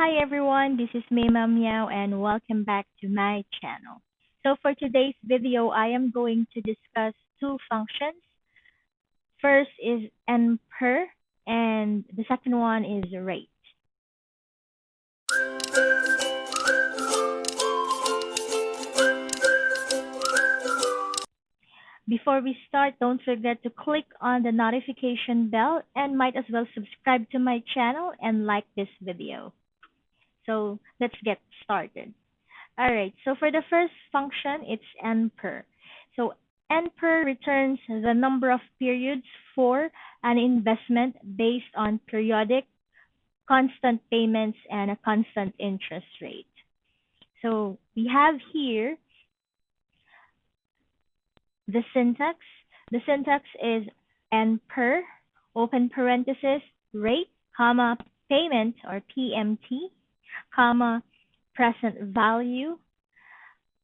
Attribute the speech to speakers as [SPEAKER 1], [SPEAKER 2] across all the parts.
[SPEAKER 1] Hi everyone, this is Mema Meow and welcome back to my channel. So for today's video, I am going to discuss two functions. First is Nper and the second one is rate. Before we start, don't forget to click on the notification bell and might as well subscribe to my channel and like this video. So let's get started. All right, so for the first function, it's Nper. So Nper returns the number of periods for an investment based on periodic, constant payments, and a constant interest rate. So we have here the syntax. The syntax is Nper, open parenthesis, rate, comma, payment, or PMT, comma, present value,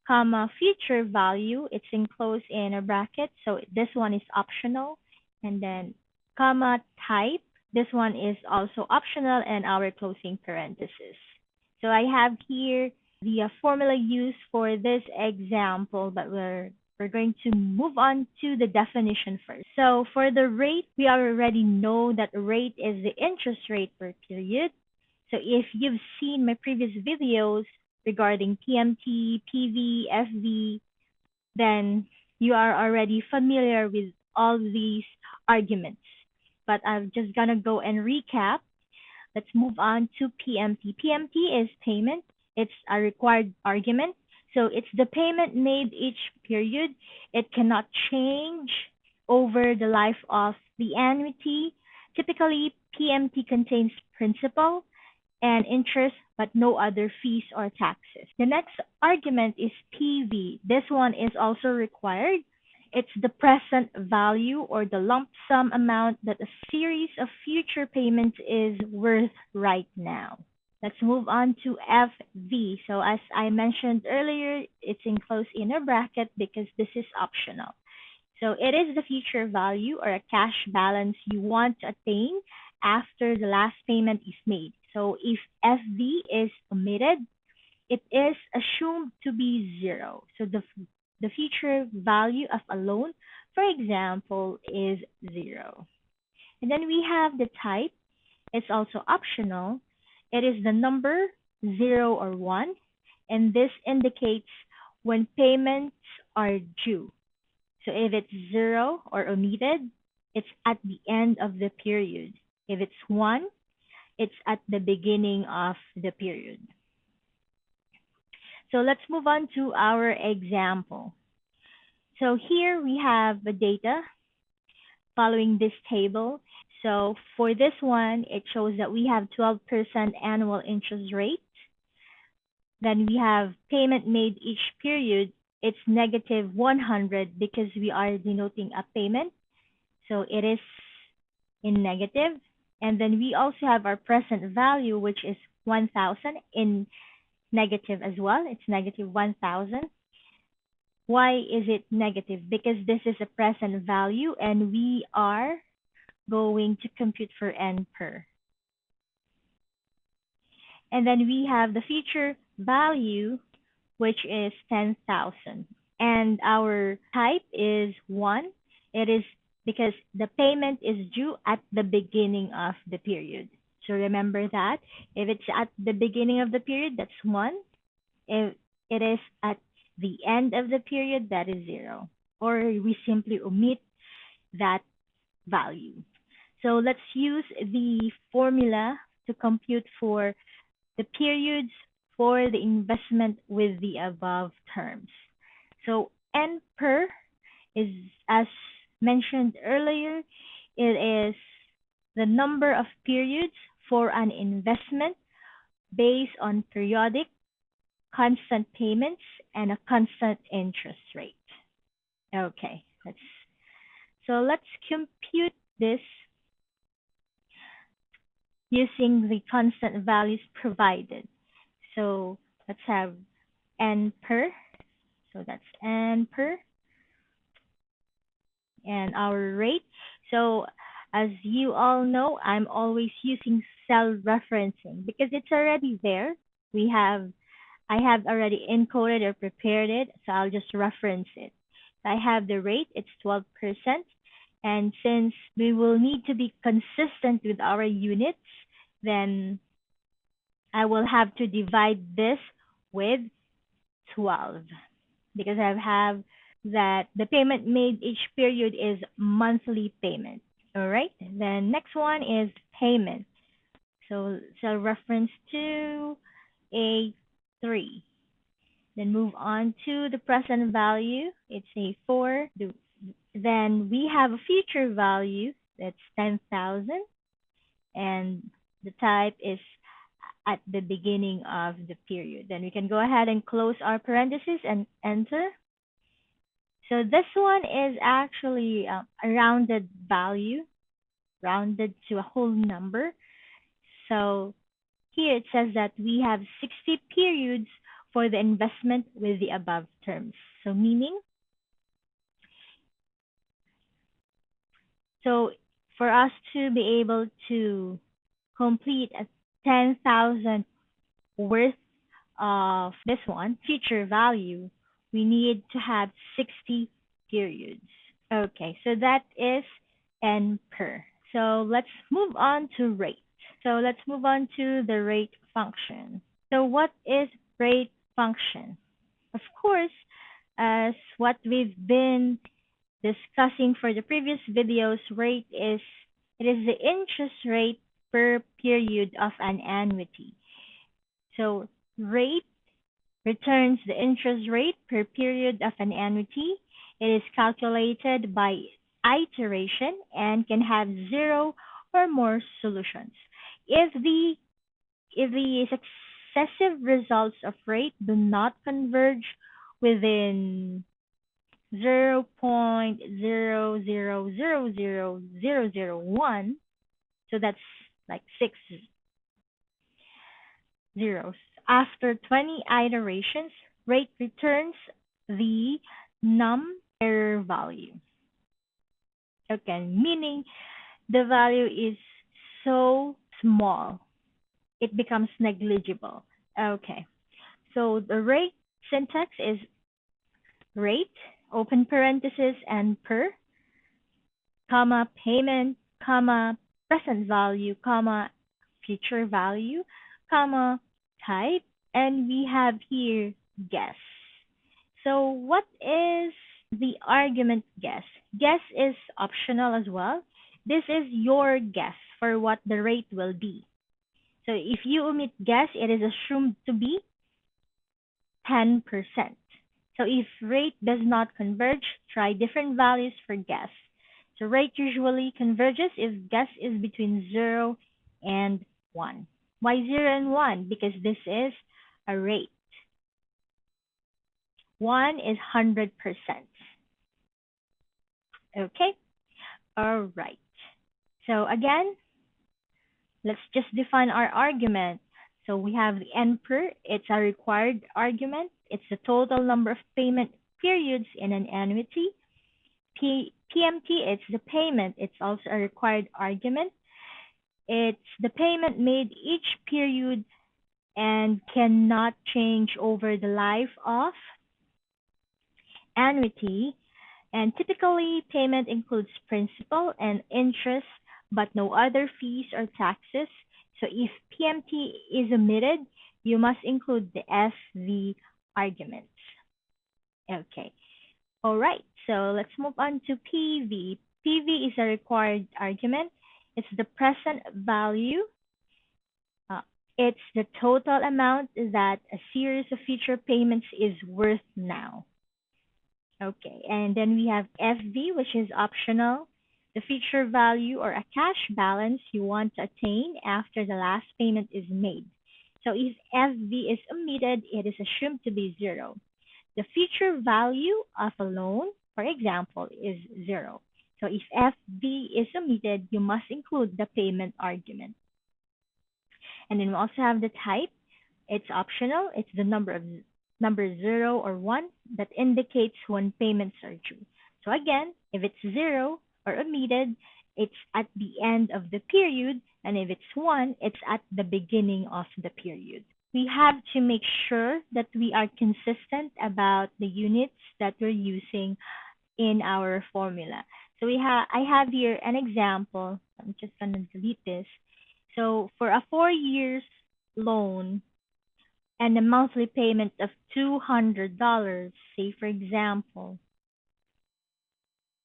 [SPEAKER 1] comma, future value. It's enclosed in a bracket, so this one is optional. And then comma, type. This one is also optional, and our closing parenthesis. So I have here the formula used for this example, but we're going to move on to the definition first. So for the rate, we already know that rate is the interest rate per period. So if you've seen my previous videos regarding PMT, PV, FV, then you are already familiar with all these arguments. But I'm just gonna go and recap. Let's move on to PMT. PMT is payment. It's a required argument. So it's the payment made each period. It cannot change over the life of the annuity. Typically, PMT contains principal and interest, but no other fees or taxes. The next argument is PV. This one is also required. It's the present value or the lump sum amount that a series of future payments is worth right now. Let's move on to FV. So as I mentioned earlier, it's enclosed in a bracket because this is optional. So it is the future value or a cash balance you want to attain after the last payment is made. So if FV is omitted, it is assumed to be zero. So the future value of a loan, for example, is zero. And then we have the type. It's also optional. It is the number 0 or 1, and this indicates when payments are due. So if it's 0 or omitted, it's at the end of the period. If it's 1, it's at the beginning of the period. So let's move on to our example. So here we have the data following this table. So for this one, it shows that we have 12% annual interest rate. Then we have payment made each period. It's negative 100 because we are denoting a payment. So it is in negative. And then we also have our present value, which is 1,000 in negative as well. It's negative 1,000. Why is it negative? Because this is a present value and we are going to compute for Nper. And then we have the future value, which is 10,000. And our type is 1. It is because the payment is due at the beginning of the period. So remember that. If it's at the beginning of the period, that's 1. If it is at the end of the period, that is 0. Or we simply omit that value. So let's use the formula to compute for the periods for the investment with the above terms. So Nper is, as mentioned earlier, it is the number of periods for an investment based on periodic, constant payments, and a constant interest rate. Okay, let's compute this using the constant values provided. So let's have Nper. So that's Nper. And our rate. So As you all know, I'm always using cell referencing because it's already there. We have I have already encoded or prepared it, so I'll just reference it. I have the rate, it's 12%, and since we will need to be consistent with our units, then I will have to divide this with 12 because I have that the payment made each period is monthly payment. All right. Then next one is payment. So reference to A3. Then move on to the present value. It's A4. Then we have a future value that's 10,000, and the type is at the beginning of the period. Then we can go ahead and close our parentheses and enter. So this one is actually a rounded value, rounded to a whole number. So here it says that we have 60 periods for the investment with the above terms. So meaning, so for us to be able to complete a 10,000 worth of this one, future value, we need to have 60 periods. Okay, so that is Nper. So let's move on to rate. So let's move on to the rate function. So what is rate function? Of course, as what we've been discussing for the previous videos, it is the interest rate per period of an annuity. So rate returns the interest rate per period of an annuity. It is calculated by iteration and can have zero or more solutions. If the successive results of rate do not converge within 0.0000001, so that's like 6 zeros. After 20 iterations, rate returns the num error value. Okay, meaning the value is so small, it becomes negligible. Okay, so the rate syntax is rate, open parenthesis, and per, comma, payment, comma, present value, comma, future value, comma, type, and we have here guess. So what is the argument guess? Guess is optional as well. This is your guess for what the rate will be. So if you omit guess, it is assumed to be 10%. So if rate does not converge, try different values for guess. So rate usually converges if guess is between 0 and 1. Why 0 and 1? Because this is a rate. 1 is 100%. Okay? All right. So again, let's just define our argument. So we have the Nper. It's a required argument. It's the total number of payment periods in an annuity. PMT, it's the payment. It's also a required argument. It's the payment made each period and cannot change over the life of annuity. And typically, payment includes principal and interest, but no other fees or taxes. So if PMT is omitted, you must include the SV arguments. Okay. All right. So let's move on to PV. PV is a required argument. It's the present value. It's the total amount that a series of future payments is worth now. Okay, and then we have FV, which is optional. The future value or a cash balance you want to attain after the last payment is made. So if FV is omitted, it is assumed to be 0. The future value of a loan, for example, is 0. So if FV is omitted, you must include the payment argument. And then we also have the type. It's optional. It's the number 0 or 1 that indicates when payments are due. So again, if it's 0 or omitted, it's at the end of the period, and if it's 1, it's at the beginning of the period. We have to make sure that we are consistent about the units that we're using in our formula. So I have here an example. I'm just going to delete this. So for a 4 years loan and a monthly payment of $200, say for example,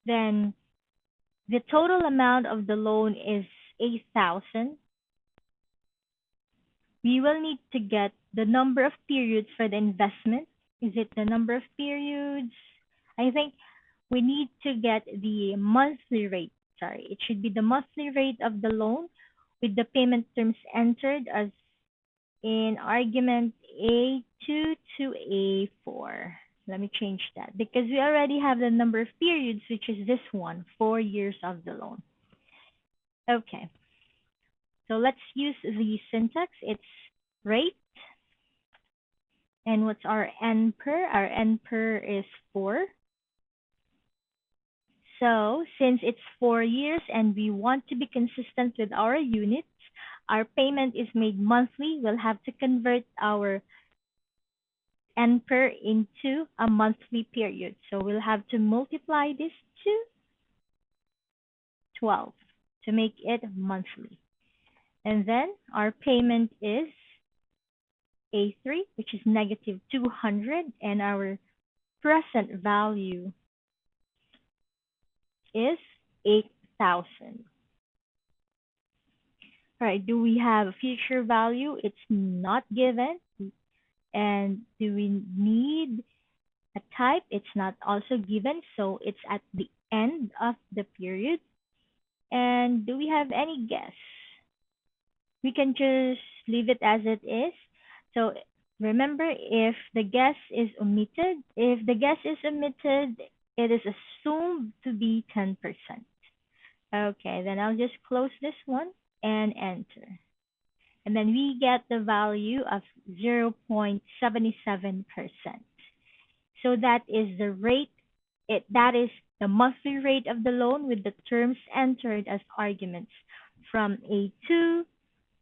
[SPEAKER 1] then the total amount of the loan is 8,000. We will need to get the number of periods for the investment. Is it the number of periods? I think we need to get the monthly rate. Sorry, it should be the monthly rate of the loan with the payment terms entered as in argument A2 to A4. Let me change that because we already have the number of periods, which is this one, 4 years of the loan. Okay, so let's use the syntax. It's rate. And what's our Nper? Our Nper is 4. So since it's 4 years and we want to be consistent with our units, our payment is made monthly. We'll have to convert our Nper into a monthly period. So we'll have to multiply this to 12 to make it monthly. And then our payment is A3, which is negative 200, and our present value is 8,000. All right, do we have a future value? It's not given. And do we need a type? It's not also given, so it's at the end of the period. And do we have any guess? We can just leave it as it is. So remember, if the guess is omitted, it is assumed to be 10%. Okay, then I'll just close this one and enter. And then we get the value of 0.77%. So that is the rate. That is the monthly rate of the loan with the terms entered as arguments from A2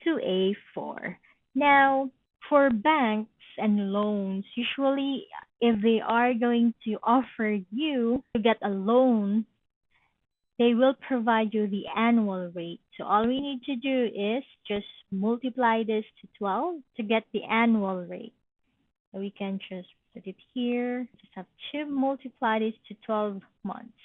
[SPEAKER 1] to A4. Now, for banks and loans, usually if they are going to offer you to get a loan, they will provide you the annual rate. So all we need to do is just multiply this to 12 to get the annual rate. So we can just put it here. Just have to multiply this to 12 months.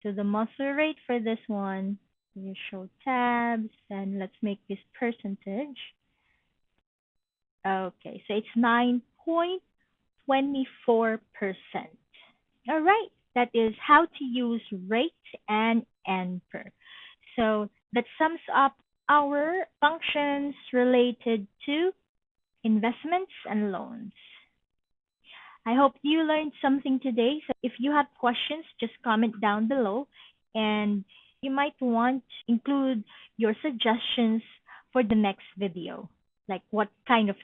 [SPEAKER 1] So the monthly rate for this one, we show tabs, and let's make this percentage. Okay, so it's 9.24%. All right. That is how to use rate and Nper. So that sums up our functions related to investments and loans. I hope you learned something today. So if you have questions, just comment down below, and you might want to include your suggestions for the next video. Like what kind of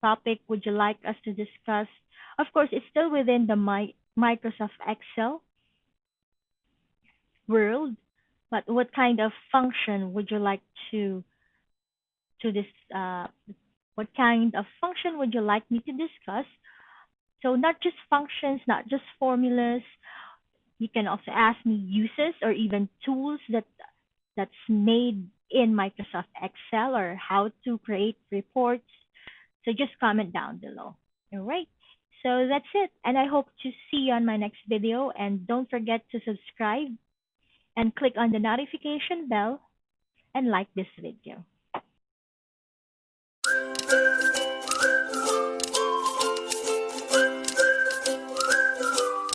[SPEAKER 1] topic would you like us to discuss? Of course, it's still within the Microsoft Excel world, but what kind of function would you like what kind of function would you like me to discuss? So not just functions, not just formulas. You can also ask me uses or even tools that's made in Microsoft Excel, or how to create reports. So just comment down below. All right. So that's it. And I hope to see you on my next video. And don't forget to subscribe and click on the notification bell and like this video.